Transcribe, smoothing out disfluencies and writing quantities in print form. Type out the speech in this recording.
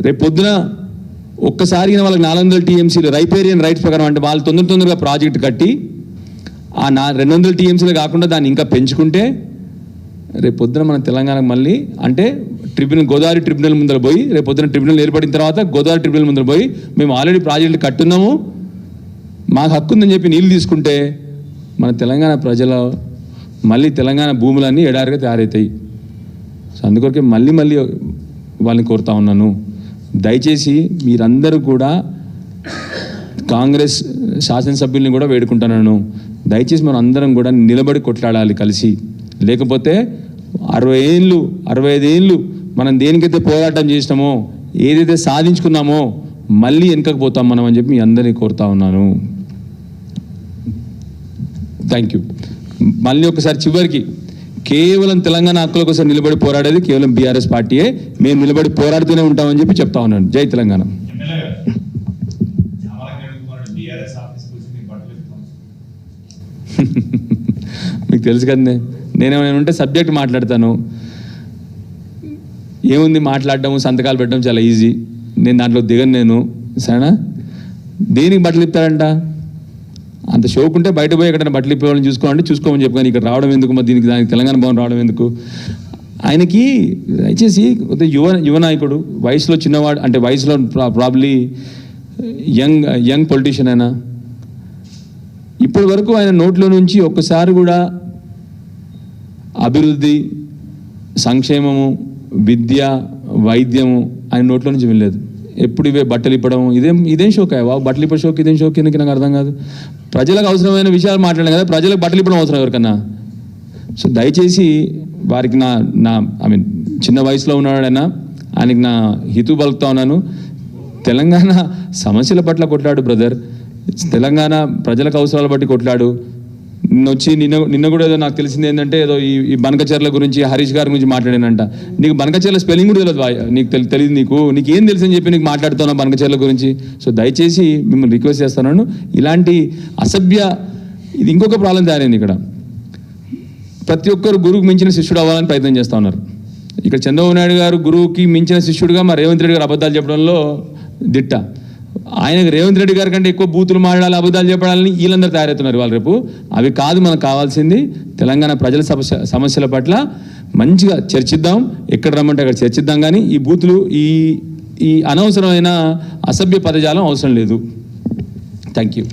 రేపు పొద్దున ఒక్కసారి వాళ్ళకి 400 టీఎంసీలు రైపేరియన్ రైట్స్ ప్రకారం అంటే వాళ్ళు తొందరగా ప్రాజెక్ట్ కట్టి ఆ 200 టీఎంసీలు కాకుండా దాన్ని ఇంకా పెంచుకుంటే రేపు పొద్దున మన తెలంగాణకు మళ్ళీ అంటే గోదావరి ట్రిబ్యునల్ ముందర పోయి రేపు పొద్దున ట్రిబ్యునల్ ఏర్పడిన తర్వాత గోదావరి ట్రిబ్యునల్ ముందర పోయి మేము ఆల్రెడీ ప్రాజెక్టులు కట్టున్నాము మాకు హక్కు ఉందని చెప్పి నీళ్ళు తీసుకుంటే మన తెలంగాణ ప్రజల మళ్ళీ తెలంగాణ భూములన్నీ ఎడారిగా తయారవుతాయి. సో అందుకొరకే మళ్ళీ వాళ్ళని కోరుతా ఉన్నాను, దయచేసి మీరందరూ కూడా కాంగ్రెస్ శాసనసభ్యుల్ని కూడా వేడుకుంటున్నాను, దయచేసి మనం అందరం కూడా నిలబడి కొట్లాడాలి కలిసి. లేకపోతే 65 ఏళ్ళు మనం దేనికైతే పోరాటం చేసినామో ఏదైతే సాధించుకున్నామో మళ్ళీ వెనకపోతాం మనం అని చెప్పి మీ అందరినీ కోరుతా ఉన్నాను. Thank you. మళ్ళీ ఒకసారి చివరికి కేవలం తెలంగాణ హక్కుల కోసం నిలబడి పోరాడేది కేవలం బీఆర్ఎస్ పార్టీయే. మేము నిలబడి పోరాడుతూనే ఉంటామని చెప్పి చెప్తా ఉన్నాను. జై తెలంగాణ. మీకు తెలుసు కదండి, నేనేమైనా ఉంటే సబ్జెక్ట్ మాట్లాడతాను. ఏముంది మాట్లాడటము, సంతకాలు పెట్టడం చాలా ఈజీ. నేను దాంట్లో దిగను నేను, సరేనా? దేనికి బట్టలు ఇస్తారంట? అంత షోక్ ఉంటే బయట పోయి ఎక్కడైనా బట్టలు ఇప్పేవాళ్ళని చూసుకోవాలంటే చూసుకోమని చెప్పాను. ఇక్కడ రావడం ఎందుకు, మరి దానికి తెలంగాణ భవన్ రావడం ఎందుకు? ఆయనకి దయచేసి యువ నాయకుడు, వయసులో చిన్నవాడు, అంటే వయసులో ప్రాబ్లీ యంగ్ పొలిటీషియన్ అయినా ఇప్పటి వరకు ఆయన నోట్లో నుంచి ఒక్కసారి కూడా అభివృద్ధి, సంక్షేమము, విద్య, వైద్యము ఆయన నోట్లో నుంచి వినలేదు. ఎప్పుడు ఇవే బట్టలు ఇప్పడం, ఇదేం షోక్ అయ్యా బాబు, బట్టలు ఇప్పే షోక్, ఇదేం షోక్ ఎందుకు నాకు అర్థం కాదు. ప్రజలకు అవసరమైన విషయాలు మాట్లాడాం కదా, ప్రజలకు బట్టలు ఇప్పడం అవసరం ఎవరికన్నా? సో దయచేసి వారికి చిన్న వయసులో ఉన్నాడైనా ఆయనకి నా హితవు పలుకుతా ఉన్నాను. తెలంగాణ సమస్యల పట్ల కొట్లాడు బ్రదర్, తెలంగాణ ప్రజలకు అవసరాల బట్టి కొట్లాడు. నిన్న కూడా ఏదో నాకు తెలిసింది ఏంటంటే ఏదో ఈ బనకచర్ల గురించి, హరీష్ గారి గురించి మాట్లాడానంట. నీకు బనకచర్ల స్పెల్లింగ్ కూడా తెలియదు, నీకు తెలియదు, నీకేం తెలుసు అని చెప్పి నీకు మాట్లాడుతున్నావు బనకచర్ల గురించి. సో దయచేసి మిమ్మల్ని రిక్వెస్ట్ చేస్తున్నాను, ఇలాంటి ఇది ఇంకొక ప్రాబ్లం తయారైంది ఇక్కడ. ప్రతి ఒక్కరు గురువుకి మించిన శిష్యుడు అవ్వాలని ప్రయత్నం చేస్తూ ఉన్నారు. ఇక్కడ చంద్రబాబు నాయుడు గారు గురువుకి మించిన శిష్యుడిగా మా రేవంత్ రెడ్డి గారు అబద్ధాలు చెప్పడంలో దిట్ట. ఆయనకు రేవంత్ రెడ్డి గారి కంటే ఎక్కువ బూతులు మాట్లాడాలి, అబద్ధాలు చెప్పడాలని వీళ్ళందరూ తయారవుతున్నారు వాళ్ళు. రేపు అవి కాదు మనకు కావాల్సింది, తెలంగాణ ప్రజల సమస్యల పట్ల మంచిగా చర్చిద్దాం, ఎక్కడ రమ్మంటే అక్కడ చర్చిద్దాం. కానీ ఈ బూతులు, ఈ అనవసరమైన అసభ్య పదజాలం అవసరం లేదు. Thank you.